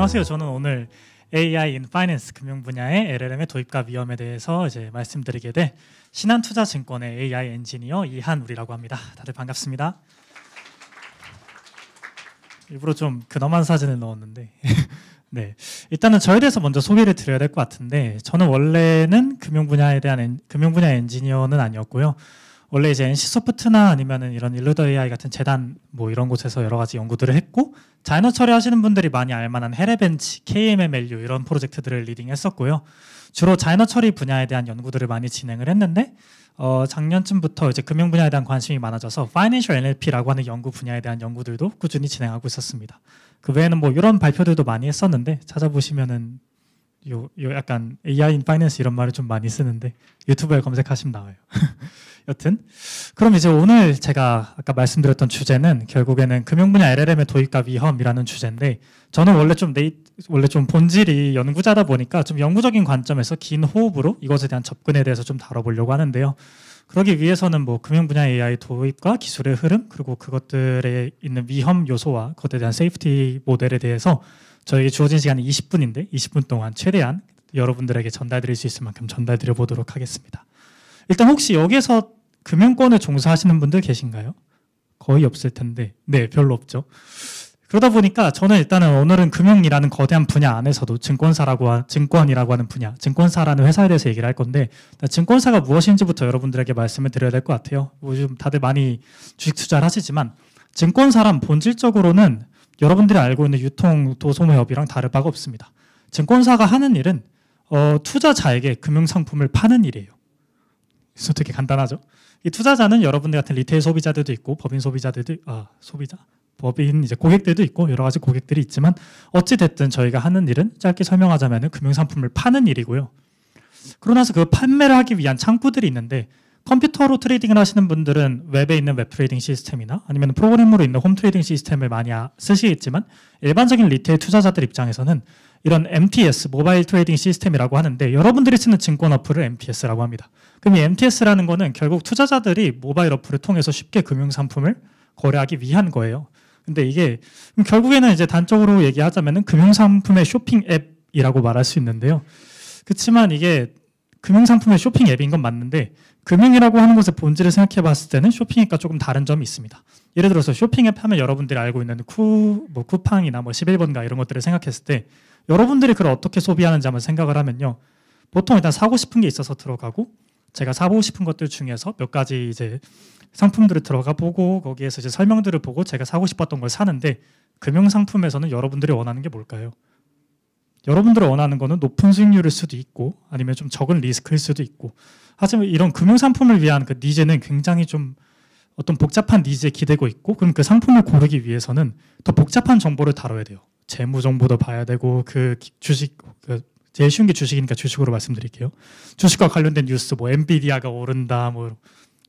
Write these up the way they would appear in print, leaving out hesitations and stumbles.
안녕하세요. 저는 오늘 AI in Finance 금융 분야의 LLM의 도입과 위험에 대해서 이제 말씀드리게 될 신한투자증권의 AI 엔지니어 이한울이라고 합니다. 다들 반갑습니다. 일부러 좀 근엄한 사진을 넣었는데 네, 일단은 저에 대해서 먼저 소개를 드려야 될 것 같은데 저는 원래는 금융 분야 엔지니어는 아니었고요. 원래 이제 NC소프트나 아니면은 이런 일루더 AI 같은 재단 뭐 이런 곳에서 여러 가지 연구들을 했고 자이너 처리하시는 분들이 많이 알만한 헤레벤치, KMMLU 이런 프로젝트들을 리딩했었고요. 주로 자이너 처리 분야에 대한 연구들을 많이 진행을 했는데 작년쯤부터 이제 금융 분야에 대한 관심이 많아져서 Financial NLP라고 하는 연구 분야에 대한 연구들도 꾸준히 진행하고 있었습니다. 그 외에는 뭐 이런 발표들도 많이 했었는데 찾아보시면은 요 약간 AI in Finance 이런 말을 좀 많이 쓰는데 유튜브에 검색하시면 나와요. 여튼 그럼 이제 오늘 제가 아까 말씀드렸던 주제는 결국에는 금융 분야 LLM의 도입과 위험이라는 주제인데 저는 원래 좀 본질이 연구자다 보니까 좀 연구적인 관점에서 긴 호흡으로 이것에 대한 접근에 대해서 좀 다뤄보려고 하는데요. 그러기 위해서는 뭐 금융 분야 AI 도입과 기술의 흐름 그리고 그것들에 있는 위험 요소와 그것에 대한 세이프티 모델에 대해서 저에게 주어진 시간이 20분인데 20분 동안 최대한 여러분들에게 전달드릴 수 있을 만큼 전달드려 보도록 하겠습니다. 일단 혹시 여기에서 금융권에 종사하시는 분들 계신가요? 거의 없을 텐데 네, 별로 없죠. 그러다 보니까 저는 일단은 오늘은 금융이라는 거대한 분야 안에서도 증권이라고 하는 분야, 증권사라는 회사에 대해서 얘기를 할 건데 증권사가 무엇인지부터 여러분들에게 말씀을 드려야 될 것 같아요. 요즘 다들 많이 주식 투자를 하시지만 증권사란 본질적으로는 여러분들이 알고 있는 유통 도소매업이랑 다를 바가 없습니다. 증권사가 하는 일은 투자자에게 금융상품을 파는 일이에요. 그래서 되게 간단하죠. 이 투자자는 여러분들 같은 리테일 소비자들도 있고 법인 이제 고객들도 있고 여러 가지 고객들이 있지만 어찌 됐든 저희가 하는 일은 짧게 설명하자면은 금융상품을 파는 일이고요. 그러고 나서 그 판매를 하기 위한 창구들이 있는데 컴퓨터로 트레이딩을 하시는 분들은 웹에 있는 웹 트레이딩 시스템이나 아니면 프로그램으로 있는 홈 트레이딩 시스템을 많이 쓰시겠지만 일반적인 리테일 투자자들 입장에서는 이런 MTS, 모바일 트레이딩 시스템이라고 하는데 여러분들이 쓰는 증권 어플을 MTS라고 합니다. 그럼 이 MTS라는 거는 결국 투자자들이 모바일 어플을 통해서 쉽게 금융상품을 거래하기 위한 거예요. 근데 이게 결국에는 이제 단적으로 얘기하자면은 금융상품의 쇼핑 앱이라고 말할 수 있는데요. 그렇지만 이게 금융상품의 쇼핑 앱인 건 맞는데 금융이라고 하는 것의 본질을 생각해 봤을 때는 쇼핑앱과 조금 다른 점이 있습니다. 예를 들어서 쇼핑앱 하면 여러분들이 알고 있는 쿠팡이나 11번가 이런 것들을 생각했을 때 여러분들이 그걸 어떻게 소비하는지 한번 생각을 하면요. 보통 일단 사고 싶은 게 있어서 들어가고 제가 사고 싶은 것들 중에서 몇 가지 이제 상품들을 들어가 보고 거기에서 이제 설명들을 보고 제가 사고 싶었던 걸 사는데 금융상품에서는 여러분들이 원하는 게 뭘까요? 여러분들이 원하는 거는 높은 수익률일 수도 있고 아니면 좀 적은 리스크일 수도 있고 하지만 이런 금융상품을 위한 그 니즈는 굉장히 좀 어떤 복잡한 니즈에 기대고 있고 그럼 그 상품을 고르기 위해서는 더 복잡한 정보를 다뤄야 돼요. 재무 정보도 봐야 되고 제일 쉬운 게 주식이니까 주식으로 말씀드릴게요. 주식과 관련된 뉴스 뭐 엔비디아가 오른다 뭐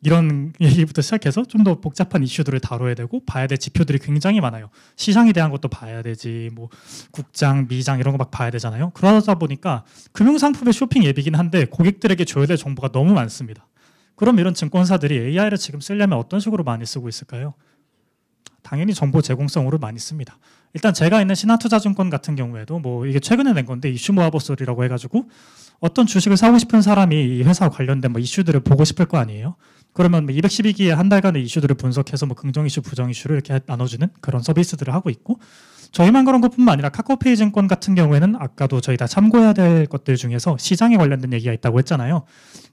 이런 얘기부터 시작해서 좀 더 복잡한 이슈들을 다뤄야 되고 봐야 될 지표들이 굉장히 많아요. 시장에 대한 것도 봐야 되지 뭐 국장, 미장 이런 거 막 봐야 되잖아요. 그러다 보니까 금융상품의 쇼핑 앱이긴 한데 고객들에게 줘야 될 정보가 너무 많습니다. 그럼 이런 증권사들이 AI를 지금 쓰려면 어떤 식으로 많이 쓰고 있을까요? 당연히 정보 제공성으로 많이 씁니다. 일단 제가 있는 신한투자증권 같은 경우에도 뭐 이게 최근에 낸 건데 이슈 모아보솔이라고 해가지고 어떤 주식을 사고 싶은 사람이 이 회사와 관련된 뭐 이슈들을 보고 싶을 거 아니에요. 그러면 212기에 한 달간의 이슈들을 분석해서 뭐 긍정 이슈, 부정 이슈를 이렇게 나눠주는 그런 서비스들을 하고 있고 저희만 그런 것뿐만 아니라 카카오페이 증권 같은 경우에는 아까도 저희 다 참고해야 될 것들 중에서 시장에 관련된 얘기가 있다고 했잖아요.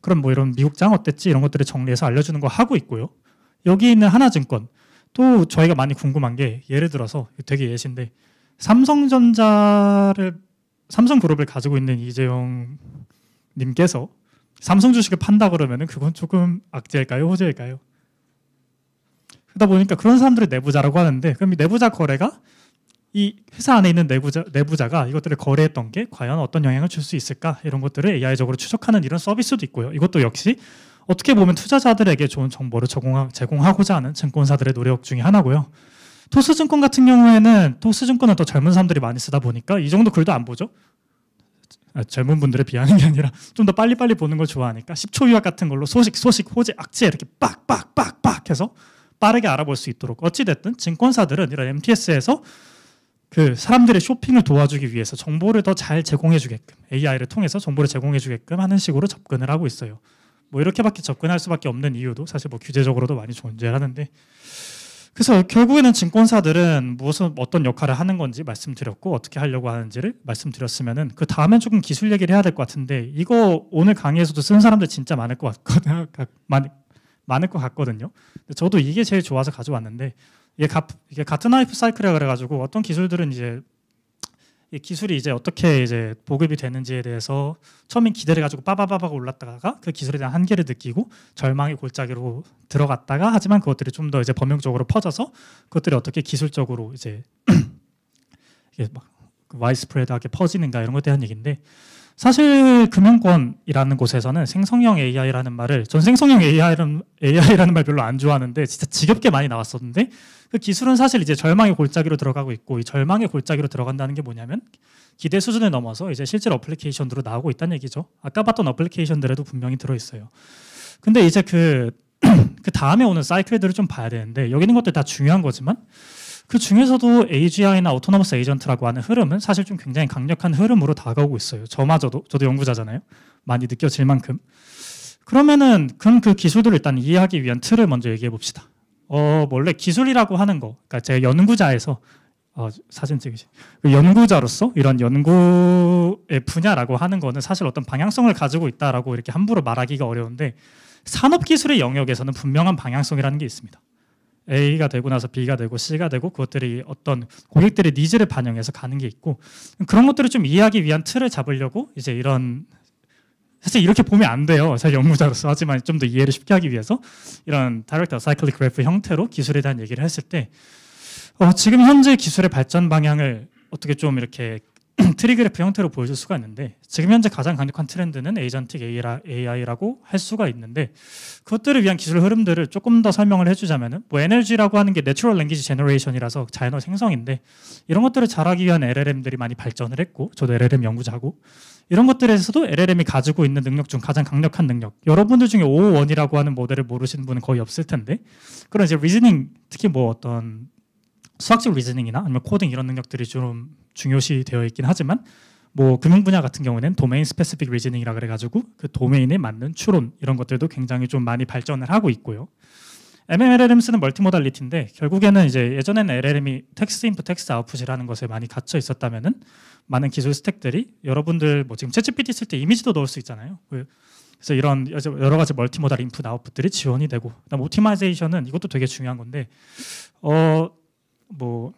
그럼 뭐 이런 미국장 어땠지 이런 것들을 정리해서 알려주는 거 하고 있고요. 여기 있는 하나증권 또 저희가 많이 궁금한 게 예를 들어서 되게 예시인데 삼성그룹을 가지고 있는 이재용 님께서 삼성 주식을 판다 그러면은 그건 조금 악재일까요? 호재일까요? 그러다 보니까 그런 사람들을 내부자라고 하는데 그럼 이 내부자 거래가 이 회사 안에 있는 내부자가 이것들을 거래했던 게 과연 어떤 영향을 줄 수 있을까? 이런 것들을 AI적으로 추적하는 이런 서비스도 있고요. 이것도 역시 어떻게 보면 투자자들에게 좋은 정보를 제공하고자 하는 증권사들의 노력 중에 하나고요. 토스증권 같은 경우에는 토스증권은 또 젊은 사람들이 많이 쓰다 보니까 이 정도 글도 안 보죠. 젊은 분들을 비하는 게 아니라 좀 더 빨리빨리 보는 걸 좋아하니까 10초 요약 같은 걸로 소식, 호재, 악재 이렇게 빡빡빡빡 해서 빠르게 알아볼 수 있도록 어찌됐든 증권사들은 이런 MTS에서 그 사람들의 쇼핑을 도와주기 위해서 정보를 더 잘 제공해 주게끔 AI를 통해서 정보를 제공해 주게끔 하는 식으로 접근을 하고 있어요. 뭐 이렇게밖에 접근할 수밖에 없는 이유도 사실 뭐 규제적으로도 많이 존재하는데, 그래서 결국에는 증권사들은 무슨 어떤 역할을 하는 건지 말씀드렸고 어떻게 하려고 하는지를 말씀드렸으면은 그 다음엔 조금 기술 얘기를 해야 될 것 같은데, 이거 오늘 강의에서도 쓴 사람들 진짜 많을 것 같거든요. 많을 것 같거든요. 저도 이게 제일 좋아서 가져왔는데, 이게 같은 라이프 사이클이라 그래가지고 어떤 기술들은 이제 이 기술이 이제 어떻게 이제 보급이 되는지에 대해서 처음엔 기대를 가지고 빠바바바가 올랐다가 그 기술에 대한 한계를 느끼고 절망의 골짜기로 들어갔다가, 하지만 그것들이 좀 더 이제 범용적으로 퍼져서 그것들이 어떻게 기술적으로 이제 이게 막 와이스프레드하게 퍼지는가, 이런 것에 대한 얘기인데, 사실 금융권이라는 곳에서는 생성형 AI라는 말을, 전 생성형 AI라는 말 별로 안 좋아하는데 진짜 지겹게 많이 나왔었는데, 그 기술은 사실 이제 절망의 골짜기로 들어가고 있고, 이 절망의 골짜기로 들어간다는 게 뭐냐면 기대 수준을 넘어서 이제 실제로 어플리케이션으로 나오고 있다는 얘기죠. 아까 봤던 어플리케이션들에도 분명히 들어있어요. 근데 이제 그 다음에 오는 사이클들을 좀 봐야 되는데, 여기 있는 것들 다 중요한 거지만 그 중에서도 AGI나 오토노머스 에이전트라고 하는 흐름은 사실 좀 굉장히 강력한 흐름으로 다가오고 있어요. 저도 연구자잖아요. 많이 느껴질 만큼. 그러면은 그 기술들을 일단 이해하기 위한 틀을 먼저 얘기해 봅시다. 원래 기술이라고 하는 거, 그러니까 제가 연구자에서 사진 찍으시. 연구자로서 이런 연구의 분야라고 하는 거는 사실 어떤 방향성을 가지고 있다라고 이렇게 함부로 말하기가 어려운데, 산업기술의 영역에서는 분명한 방향성이라는 게 있습니다. A가 되고 나서 B가 되고 C가 되고, 그것들이 어떤 고객들의 니즈를 반영해서 가는 게 있고, 그런 것들을 좀 이해하기 위한 틀을 잡으려고 이제 이런, 사실 이렇게 보면 안 돼요. 제가 연구자로서. 하지만 좀 더 이해를 쉽게 하기 위해서 이런 다이렉트 사이클릭 그래프 형태로 기술에 대한 얘기를 했을 때, 지금 현재 기술의 발전 방향을 어떻게 좀 이렇게 트리 그래프 형태로 보여줄 수가 있는데, 지금 현재 가장 강력한 트렌드는 에이전틱 AI라고 할 수가 있는데, 그것들을 위한 기술 흐름들을 조금 더 설명을 해주자면은, 뭐 NLG라고 하는 게 Natural Language Generation이라서 자연어 생성인데, 이런 것들을 잘하기 위한 LLM들이 많이 발전을 했고, 저도 LLM 연구자고, 이런 것들에서도 LLM이 가지고 있는 능력 중 가장 강력한 능력, 여러분들 중에 O1이라고 하는 모델을 모르시는 분은 거의 없을 텐데, 그런 이제 리즈닝, 특히 뭐 어떤 수학적 리즈닝이나 아니면 코딩 이런 능력들이 좀 중요시 되어 있긴 하지만, 뭐 금융 분야 같은 경우에는 도메인 스페시픽 리즈닝이라 그래가지고 그 도메인에 맞는 추론, 이런 것들도 굉장히 좀 많이 발전을 하고 있고요. MMLLM 쓰는 멀티모달리티인데, 결국에는 이제 예전에는 LLM이 텍스트 인풋 텍스트 아웃풋이라는 것에 많이 갇혀 있었다면은, 많은 기술 스택들이 여러분들 뭐 지금 챗GPT 쓸 때 이미지도 넣을 수 있잖아요. 그래서 이런 여러 가지 멀티모달 인풋 아웃풋들이 지원이 되고, 그다음 오티마이제이션은 이것도 되게 중요한 건데, 뭐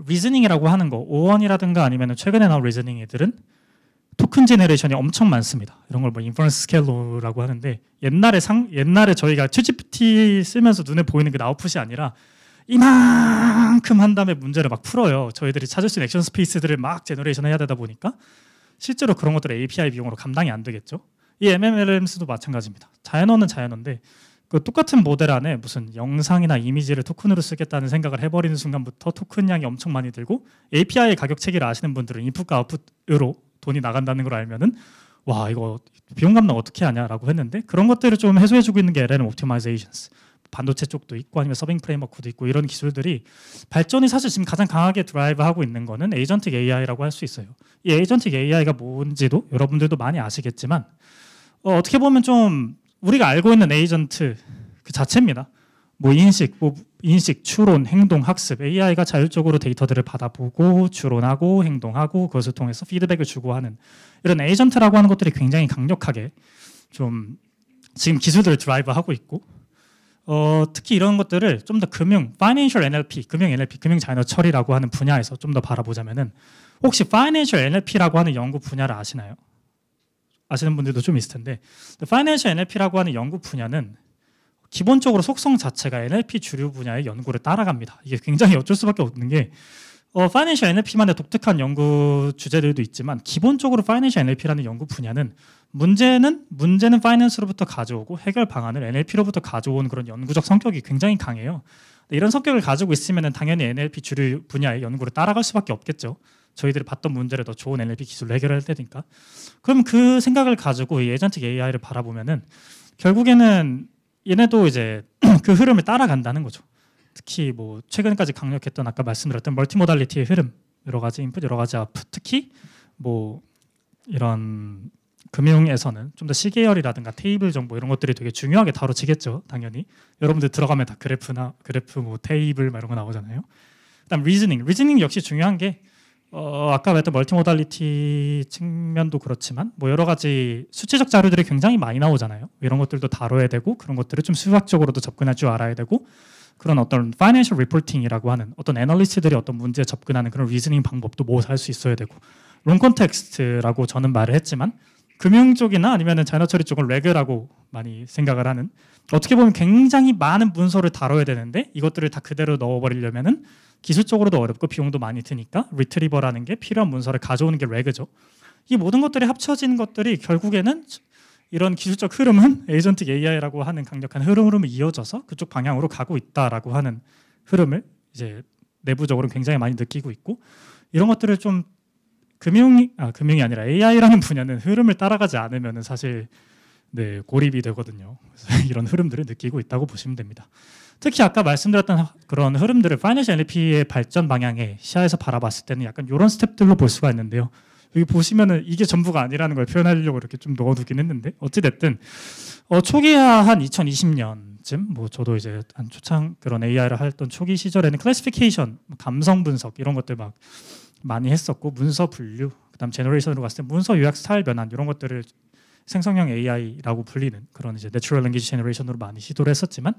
리즈닝이라고 하는 거, O1이라든가 아니면 최근에 나온 리즈닝 애들은 토큰 제너레이션이 엄청 많습니다. 이런 걸 뭐 인퍼런스 스케일러라고 하는데, 옛날에 저희가 챗GPT 쓰면서 눈에 보이는 그 아웃풋이 아니라 이만큼 한 다음에 문제를 막 풀어요. 저희들이 찾을 수 있는 액션 스페이스들을 막 제너레이션 해야 되다 보니까 실제로 그런 것들을 API 비용으로 감당이 안 되겠죠. 이 MMLMS도 마찬가지입니다. 자연어는 자연어인데, 그 똑같은 모델 안에 무슨 영상이나 이미지를 토큰으로 쓰겠다는 생각을 해버리는 순간부터 토큰 양이 엄청 많이 들고, API 가격 체계를 아시는 분들은 인풋과 아웃풋으로 돈이 나간다는 걸 알면은, 와, 이거 비용 감당 어떻게 하냐라고 했는데, 그런 것들을 좀 해소해주고 있는 게 LLM 옵티마이제이션스, 반도체 쪽도 있고 아니면 서빙 프레임워크도 있고, 이런 기술들이 발전이 사실 지금 가장 강하게 드라이브하고 있는 거는 에이전틱 AI라고 할 수 있어요. 이 에이전틱 AI가 뭔지도 여러분들도 많이 아시겠지만, 어떻게 보면 좀 우리가 알고 있는 에이전트 그 자체입니다. 뭐 인식, 추론, 행동, 학습, AI가 자율적으로 데이터들을 받아보고 추론하고 행동하고 그것을 통해서 피드백을 주고 하는 이런 에이전트라고 하는 것들이 굉장히 강력하게 좀 지금 기술들을 드라이브하고 있고, 특히 이런 것들을 좀 더 Financial NLP, 금융 NLP, 금융 자연어 처리라고 하는 분야에서 좀 더 바라보자면은, 혹시 Financial NLP라고 하는 연구 분야를 아시나요? 아시는 분들도 좀 있을 텐데, Financial NLP라고 하는 연구 분야는 기본적으로 속성 자체가 NLP 주류 분야의 연구를 따라갑니다. 이게 굉장히 어쩔 수밖에 없는 게, Financial NLP만의 독특한 연구 주제들도 있지만, 기본적으로 Financial NLP라는 연구 분야는 문제는 파이낸스로부터 가져오고 해결 방안을 NLP로부터 가져오는 그런 연구적 성격이 굉장히 강해요. 이런 성격을 가지고 있으면 당연히 NLP 주류 분야의 연구를 따라갈 수밖에 없겠죠. 저희들이 봤던 문제를 더 좋은 NLP 기술로 해결할 테니까. 그럼 그 생각을 가지고 이 에이전틱 AI를 바라보면은, 결국에는 얘네도 이제 그 흐름을 따라간다는 거죠. 특히 뭐 최근까지 강력했던 아까 말씀드렸던 멀티모달리티의 흐름, 여러 가지 인풋, 여러 가지 아웃풋, 특히 뭐 이런 금융에서는 좀 더 시계열이라든가 테이블 정보 이런 것들이 되게 중요하게 다뤄지겠죠. 당연히 여러분들 들어가면 다 그래프 뭐 테이블 이런 거 나오잖아요. 그다음 리즈닝 역시 중요한 게 아까 말했던 멀티모달리티 측면도 그렇지만 뭐 여러 가지 수치적 자료들이 굉장히 많이 나오잖아요. 이런 것들도 다뤄야 되고 그런 것들을 좀 수학적으로도 접근할 줄 알아야 되고 그런 어떤 파이낸셜 리포팅이라고 하는 어떤 애널리스트들이 어떤 문제에 접근하는 그런 리즈닝 방법도 모아서 할 수 있어야 되고 론 컨텍스트라고 저는 말을 했지만 금융 쪽이나 아니면은 자녀 처리 쪽은 레그라고 많이 생각을 하는 어떻게 보면 굉장히 많은 문서를 다뤄야 되는데 이것들을 다 그대로 넣어버리려면은 기술적으로도 어렵고 비용도 많이 드니까 리트리버라는 게 필요한 문서를 가져오는 게 레그죠. 이 모든 것들이 합쳐진 것들이 결국에는 이런 기술적 흐름은 에이전틱 AI라고 하는 강력한 흐름으로 이어져서 그쪽 방향으로 가고 있다라고 하는 흐름을 이제 내부적으로 굉장히 많이 느끼고 있고 이런 것들을 좀 금융이 아니라 AI라는 분야는 흐름을 따라가지 않으면은 사실 고립이 되거든요. 그래서 이런 흐름들을 느끼고 있다고 보시면 됩니다. 특히 아까 말씀드렸던 그런 흐름들을 파이낸셜 NLP의 발전 방향에 시야에서 바라봤을 때는 약간 이런 스텝들로 볼 수가 있는데요. 여기 보시면은 이게 전부가 아니라는 걸 표현하려고 이렇게 좀 넣어두긴 했는데 어찌 됐든 초기야 한 2020년쯤 뭐 저도 이제 한 초창 그런 AI를 했던 초기 시절에는 클래시피케이션, 감성 분석 이런 것들 막 많이 했었고 문서 분류, 그다음 제너레이션으로 갔을 때 문서 요약 스타일 변환 이런 것들을 생성형 AI라고 불리는 그런 이제 내추럴 랭귀지 제너레이션으로 많이 시도를 했었지만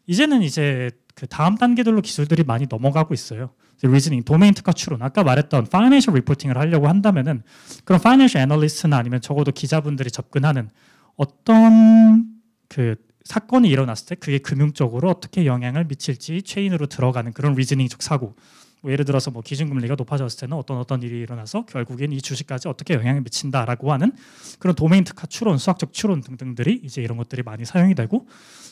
이제는 이제 그 다음 단계들로 기술들이 많이 넘어가고 있어요. 리즈닝, 도메인 특화 추론, 아까 말했던 파이낸셜 리포팅을 하려고 한다면은 그런 파이낸셜 애널리스트나 아니면 적어도 기자분들이 접근하는 어떤 그 사건이 일어났을 때 그게 금융적으로 어떻게 영향을 미칠지 체인으로 들어가는 그런 리즈닝적 사고. 뭐 예를 들어서 뭐 기준금리가 높아졌을 때는 어떤 일이 일어나서 결국엔 이 주식까지 어떻게 영향을 미친다라고 하는 그런 도메인 특화 추론, 수학적 추론 등등들이 이제 이런 것들이 많이 사용이 되고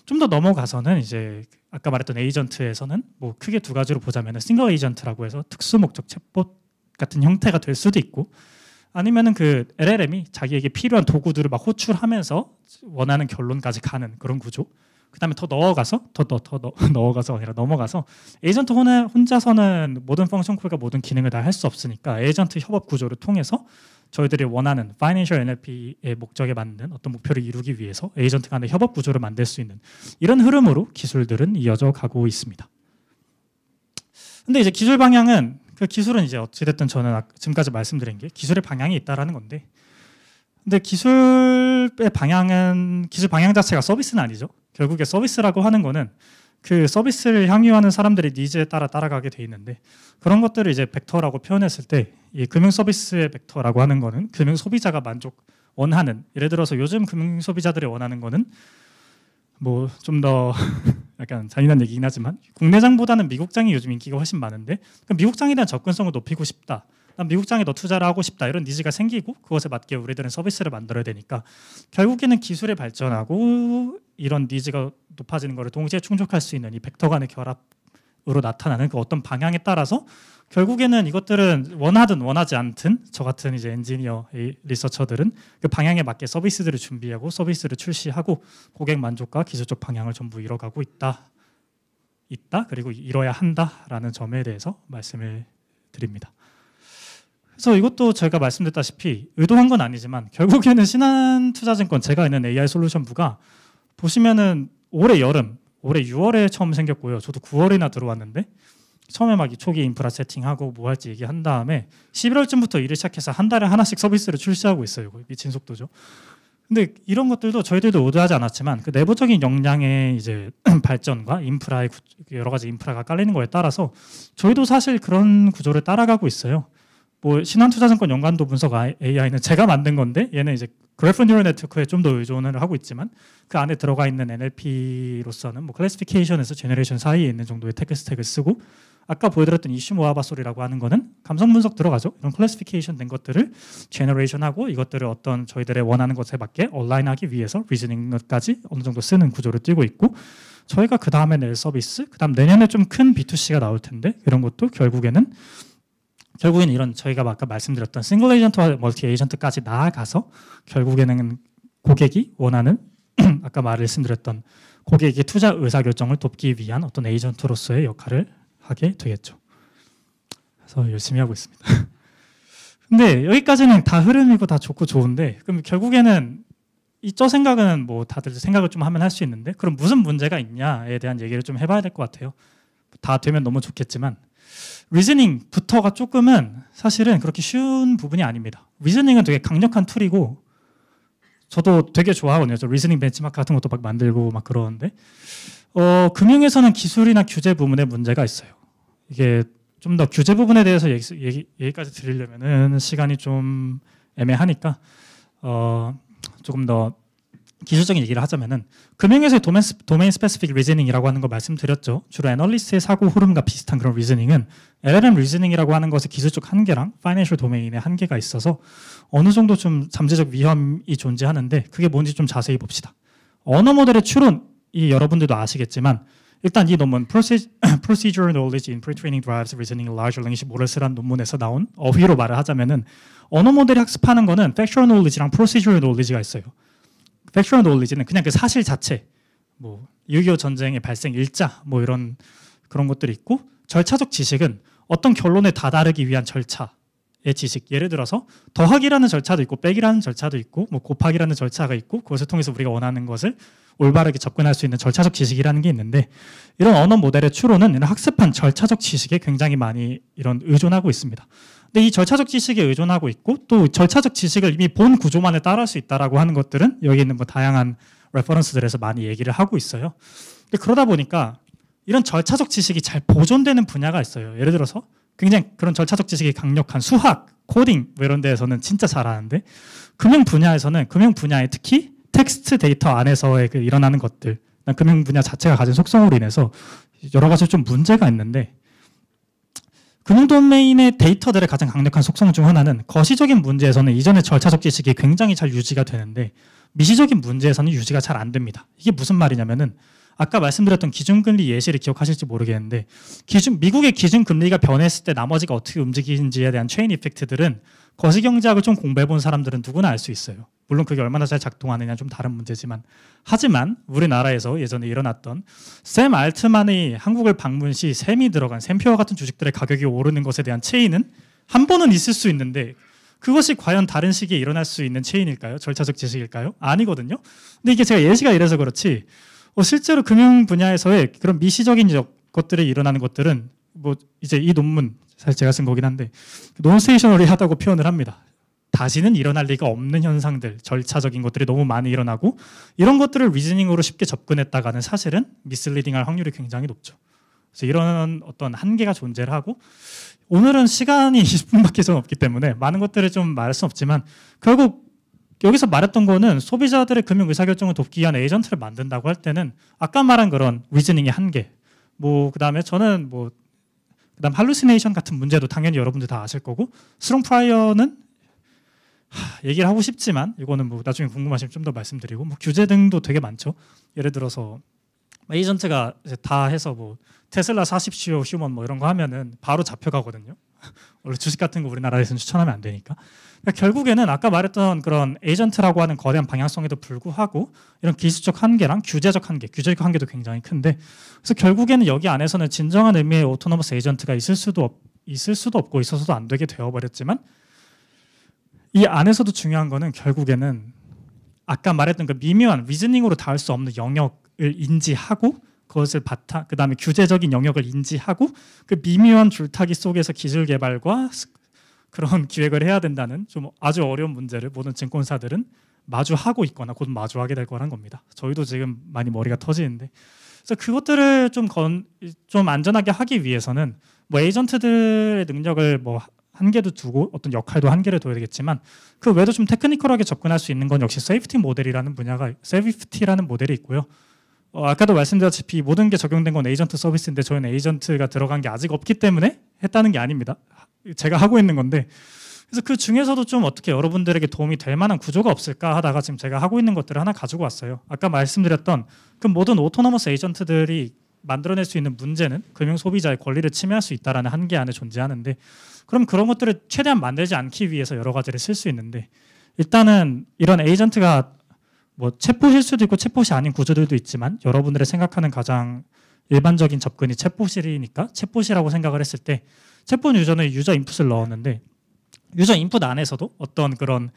좀 더 넘어가서는 이제 아까 말했던 에이전트에서는 뭐 크게 두 가지로 보자면은 싱글 에이전트라고 해서 특수 목적 챗봇 같은 형태가 될 수도 있고 아니면은 그 LLM이 자기에게 필요한 도구들을 막 호출하면서 원하는 결론까지 가는 그런 구조. 그다음에 더 넣어가서 아니라 넘어가서 에이전트 혼자서는 모든 펑션 콜과 모든 기능을 다 할 수 없으니까 에이전트 협업 구조를 통해서 저희들이 원하는 파이낸셜 NLP의 목적에 맞는 어떤 목표를 이루기 위해서 에이전트 간의 협업 구조를 만들 수 있는 이런 흐름으로 기술들은 이어져 가고 있습니다. 근데 이제 기술 방향은 그 기술은 이제 어찌됐든 저는 지금까지 말씀드린 게 기술의 방향이 있다라는 건데 근데 기술 방향 자체가 서비스는 아니죠. 결국에 서비스라고 하는 거는 그 서비스를 향유하는 사람들의 니즈에 따라가게 돼 있는데 그런 것들을 이제 벡터라고 표현했을 때 이 금융 서비스의 벡터라고 하는 거는 금융 소비자가 원하는 예를 들어서 요즘 금융 소비자들이 원하는 거는 뭐 좀 더 약간 잔인한 얘기긴 하지만 국내장보다는 미국장이 요즘 인기가 훨씬 많은데 미국장에 대한 접근성을 높이고 싶다. 난 미국장에 더 투자를 하고 싶다 이런 니즈가 생기고 그것에 맞게 우리들은 서비스를 만들어야 되니까 결국에는 기술이 발전하고 이런 니즈가 높아지는 것을 동시에 충족할 수 있는 이 벡터 간의 결합으로 나타나는 그 어떤 방향에 따라서 결국에는 이것들은 원하든 원하지 않든 저 같은 이제 엔지니어 리서처들은 그 방향에 맞게 서비스들을 준비하고 서비스를 출시하고 고객 만족과 기술적 방향을 전부 이뤄가고 있다 그리고 이뤄야 한다라는 점에 대해서 말씀을 드립니다. 그래서 이것도 제가 말씀드렸다시피 의도한 건 아니지만 결국에는 신한투자증권 제가 있는 AI 솔루션부가 보시면은 올해 6월에 처음 생겼고요. 저도 9월이나 들어왔는데 처음에 막 초기 인프라 세팅하고 뭐 할지 얘기한 다음에 11월쯤부터 일을 시작해서 한 달에 하나씩 서비스를 출시하고 있어요. 미친 속도죠. 근데 이런 것들도 저희들도 의도하지 않았지만 그 내부적인 역량의 이제 발전과 인프라의 여러 가지 인프라가 깔리는 거에 따라서 저희도 사실 그런 구조를 따라가고 있어요. 뭐 신한투자증권 연관도 분석 AI는 제가 만든 건데 얘는 이제 그래프 뉴럴 네트워크에 좀 더 의존을 하고 있지만 그 안에 들어가 있는 NLP로서는 뭐 클래시피케이션에서 제너레이션 사이에 있는 정도의 테크 스택을 쓰고 아까 보여드렸던 이슈 모아바솔이라고 하는 거는 감성 분석 들어가죠. 이런 클래시피케이션 된 것들을 제너레이션하고 이것들을 어떤 저희들의 원하는 것에 맞게 얼라인하기 위해서 리즈닝까지 어느 정도 쓰는 구조를 띄고 있고 저희가 그 다음에 낼 서비스, 그 다음 내년에 좀 큰 B2C가 나올 텐데 이런 것도 결국에는 이런 저희가 아까 말씀드렸던 싱글 에이전트와 멀티 에이전트까지 나아가서 결국에는 고객이 원하는 아까 말씀드렸던 고객의 투자 의사결정을 돕기 위한 어떤 에이전트로서의 역할을 하게 되겠죠. 그래서 열심히 하고 있습니다. 근데 여기까지는 다 흐름이고 다 좋고 좋은데 그럼 결국에는 저 생각은 뭐 다들 생각을 좀 하면 할 수 있는데 그럼 무슨 문제가 있냐에 대한 얘기를 좀 해봐야 될 것 같아요. 다 되면 너무 좋겠지만 리즈닝부터가 조금은 사실은 그렇게 쉬운 부분이 아닙니다. 리즈닝은 되게 강력한 툴이고 저도 되게 좋아하거든요. 저 리즈닝 벤치마크 같은 것도 막 만들고 막 그러는데 금융에서는 기술이나 규제 부분에 문제가 있어요. 이게 좀 더 규제 부분에 대해서 얘기까지 드리려면은 시간이 좀 애매하니까 조금 더 기술적인 얘기를 하자면은 금융에서의 도메인 스페시픽 리즈닝이라고 하는 거 말씀드렸죠. 주로 애널리스트의 사고 흐름과 비슷한 그런 리즈닝은 LLM 리즈닝이라고 하는 것의 기술적 한계랑 파이낸셜 도메인의 한계가 있어서 어느 정도 좀 잠재적 위험이 존재하는데 그게 뭔지 좀 자세히 봅시다. 언어 모델의 추론이 여러분들도 아시겠지만 일단 이 논문 Procedural Knowledge in Pre-training Drives Reasoning in Large Language Models라는 논문에서 나온 어휘로 말을 하자면은 언어 모델이 학습하는 거는 Factual Knowledge랑 Procedural Knowledge가 있어요. Factual Knowledge는 그냥 그 사실 자체, 뭐 6.25 전쟁의 발생 일자, 뭐 이런 그런 것들이 있고 절차적 지식은 어떤 결론에 다다르기 위한 절차의 지식. 예를 들어서 더하기라는 절차도 있고 빼기라는 절차도 있고 뭐 곱하기라는 절차가 있고 그것을 통해서 우리가 원하는 것을 올바르게 접근할 수 있는 절차적 지식이라는 게 있는데 이런 언어 모델의 추론은 이런 학습한 절차적 지식에 굉장히 많이 이런 의존하고 있습니다. 근데 이 절차적 지식에 의존하고 있고 또 절차적 지식을 이미 본 구조만을 따라할 수 있다라고 하는 것들은 여기 있는 뭐 다양한 레퍼런스들에서 많이 얘기를 하고 있어요. 근데 그러다 보니까 이런 절차적 지식이 잘 보존되는 분야가 있어요. 예를 들어서 굉장히 그런 절차적 지식이 강력한 수학, 코딩 뭐 이런 데에서는 진짜 잘하는데 금융 분야에서는 금융 분야에 특히 텍스트 데이터 안에서의 그 일어나는 것들, 금융 분야 자체가 가진 속성으로 인해서 여러 가지 좀 문제가 있는데 금융 도메인의 데이터들의 가장 강력한 속성 중 하나는 거시적인 문제에서는 이전의 절차적 지식이 굉장히 잘 유지가 되는데 미시적인 문제에서는 유지가 잘 안 됩니다. 이게 무슨 말이냐면은 아까 말씀드렸던 기준금리 예시를 기억하실지 모르겠는데 미국의 기준금리가 변했을 때 나머지가 어떻게 움직이는지에 대한 체인 이펙트들은 거시경제학을 좀 공부해 본 사람들은 누구나 알 수 있어요. 물론 그게 얼마나 잘 작동하느냐 좀 다른 문제지만 하지만 우리나라에서 예전에 일어났던 샘 알트만의 한국을 방문 시 샘이 들어간 샘표와 같은 주식들의 가격이 오르는 것에 대한 체인은 한 번은 있을 수 있는데 그것이 과연 다른 시기에 일어날 수 있는 체인일까요? 절차적 지식일까요? 아니거든요. 근데 이게 제가 예시가 이래서 그렇지 실제로 금융 분야에서의 그런 미시적인 것들이 일어나는 것들은 뭐 이제 이 논문 사실 제가 쓴 거긴 한데 논스테이셔너리하다고 표현을 합니다. 다시는 일어날 리가 없는 현상들, 절차적인 것들이 너무 많이 일어나고 이런 것들을 리즈닝으로 쉽게 접근했다가는 사실은 미스리딩할 확률이 굉장히 높죠. 그래서 이런 어떤 한계가 존재를 하고 오늘은 시간이 20분밖에 좀 없기 때문에 많은 것들을 좀 말할 수는 없지만 결국 여기서 말했던 거는 소비자들의 금융 의사결정을 돕기 위한 에이전트를 만든다고 할 때는 아까 말한 그런 리즈닝의 한계 뭐 그다음에 저는 뭐 그다음 할루시네이션 같은 문제도 당연히 여러분들 다 아실 거고 스트롱 프라이어는 얘기를 하고 싶지만 이거는 뭐 나중에 궁금하시면 좀 더 말씀드리고 뭐 규제 등도 되게 많죠. 예를 들어서 에이전트가 이제 다 해서 뭐 테슬라 사십시오 휴먼 뭐 이런 거 하면은 바로 잡혀가거든요. 원래 주식 같은 거 우리나라에서는 추천하면 안 되니까. 그러니까 결국에는 아까 말했던 그런 에이전트라고 하는 거대한 방향성에도 불구하고 이런 기술적 한계랑 규제적 한계, 규제적 한계도 굉장히 큰데 그래서 결국에는 여기 안에서는 진정한 의미의 오토노머스 에이전트가 있을 수도 없고 있어서도 안 되게 되어버렸지만 이 안에서도 중요한 거는 결국에는 아까 말했던 그 미묘한 리즈닝으로 닿을 수 없는 영역을 인지하고 그것을 그 다음에 규제적인 영역을 인지하고 그 미묘한 줄타기 속에서 기술 개발과 그런 기획을 해야 된다는 좀 아주 어려운 문제를 모든 증권사들은 마주하고 있거나 곧 마주하게 될 거란 겁니다. 저희도 지금 많이 머리가 터지는데 그래서 그것들을 좀 안전하게 하기 위해서는 뭐 에이전트들의 능력을 뭐 한계도 두고 어떤 역할도 한계를 둬야 되겠지만 그 외에도 좀 테크니컬하게 접근할 수 있는 건 역시 세이프티 모델이라는 모델이 있고요. 아까도 말씀드렸다시피 모든 게 적용된 건 에이전트 서비스인데 저희는 에이전트가 들어간 게 아직 없기 때문에 했다는 게 아닙니다. 제가 하고 있는 건데 그래서 그 중에서도 좀 어떻게 여러분들에게 도움이 될 만한 구조가 없을까 하다가 지금 제가 하고 있는 것들을 하나 가지고 왔어요. 아까 말씀드렸던 그 모든 오토노머스 에이전트들이 만들어낼 수 있는 문제는 금융 소비자의 권리를 침해할 수 있다는 한계 안에 존재하는데 그럼 그런 것들을 최대한 만들지 않기 위해서 여러 가지를 쓸 수 있는데 일단은 이런 에이전트가 뭐 챗봇일 수도 있고 챗봇이 아닌 구조들도 있지만 여러분들이 생각하는 가장 일반적인 접근이 챗봇이니까 챗봇이라고 생각을 했을 때 챗봇 유저는 유저 인풋을 넣었는데 유저 인풋 안에서도 어떤 그런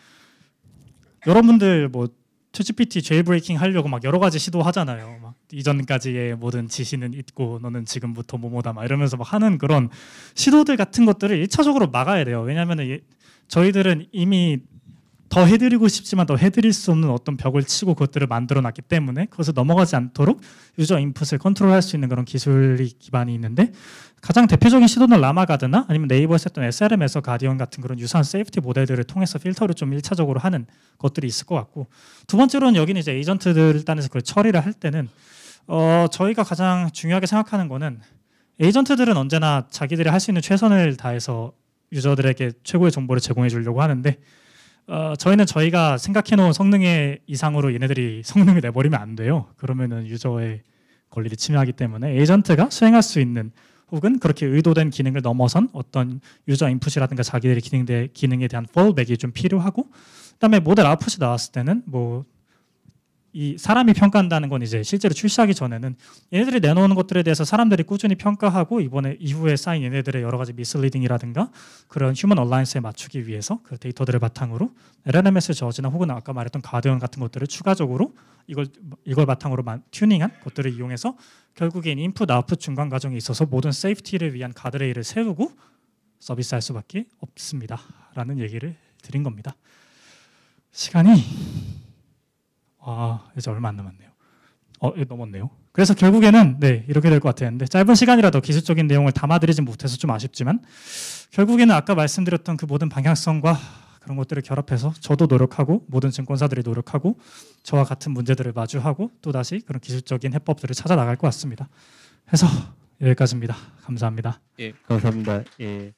여러분들 뭐 챗GPT 제일브레이킹 하려고 막 여러 가지 시도하잖아요. 막 이전까지의 모든 지시는 있고 너는 지금부터 뭐뭐다 막 이러면서 막 하는 그런 시도들 같은 것들을 1차적으로 막아야 돼요. 왜냐하면 저희들은 이미 더 해드리고 싶지만 더 해드릴 수 없는 어떤 벽을 치고 그것들을 만들어놨기 때문에 그것을 넘어가지 않도록 유저 인풋을 컨트롤할 수 있는 그런 기술이 기반이 있는데 가장 대표적인 시도는 라마가드나 아니면 네이버에서 했던 SRM에서 가디언 같은 그런 유사한 세이프티 모델들을 통해서 필터를 좀 1차적으로 하는 것들이 있을 것 같고 두 번째로는 여기는 이제 에이전트들 단에서 그걸 처리를 할 때는 저희가 가장 중요하게 생각하는 거는 에이전트들은 언제나 자기들이 할 수 있는 최선을 다해서 유저들에게 최고의 정보를 제공해 주려고 하는데 저희는 저희가 생각해 놓은 성능의 이상으로 얘네들이 성능을 내버리면 안 돼요. 그러면은 유저의 권리를 침해하기 때문에 에이전트가 수행할 수 있는 혹은 그렇게 의도된 기능을 넘어선 어떤 유저 인풋이라든가 자기들의 기능에 대한 fallback이 좀 필요하고 그다음에 모델 아웃풋이 나왔을 때는 뭐 이 사람이 평가한다는 건 이제 실제로 출시하기 전에는 얘네들이 내놓는 것들에 대해서 사람들이 꾸준히 평가하고 이후에 쌓인 얘네들의 여러 가지 미슬리딩이라든가 그런 휴먼 얼라이언스에 맞추기 위해서 그 데이터들을 바탕으로 LLMS 저지나 혹은 아까 말했던 가디언 같은 것들을 추가적으로 이걸 바탕으로 튜닝한 것들을 이용해서 결국엔 인풋 아웃풋 중간 과정에 있어서 모든 세이프티를 위한 가드레일을 세우고 서비스할 수밖에 없습니다. 라는 얘기를 드린 겁니다. 시간이 이제 얼마 안 남았네요. 넘었네요. 그래서 결국에는 이렇게 될 것 같았는데 짧은 시간이라도 기술적인 내용을 담아드리지 못해서 좀 아쉽지만 결국에는 아까 말씀드렸던 그 모든 방향성과 그런 것들을 결합해서 저도 노력하고 모든 증권사들이 노력하고 저와 같은 문제들을 마주하고 또다시 그런 기술적인 해법들을 찾아 나갈 것 같습니다. 그래서 여기까지입니다. 감사합니다. 예, 감사합니다. 예.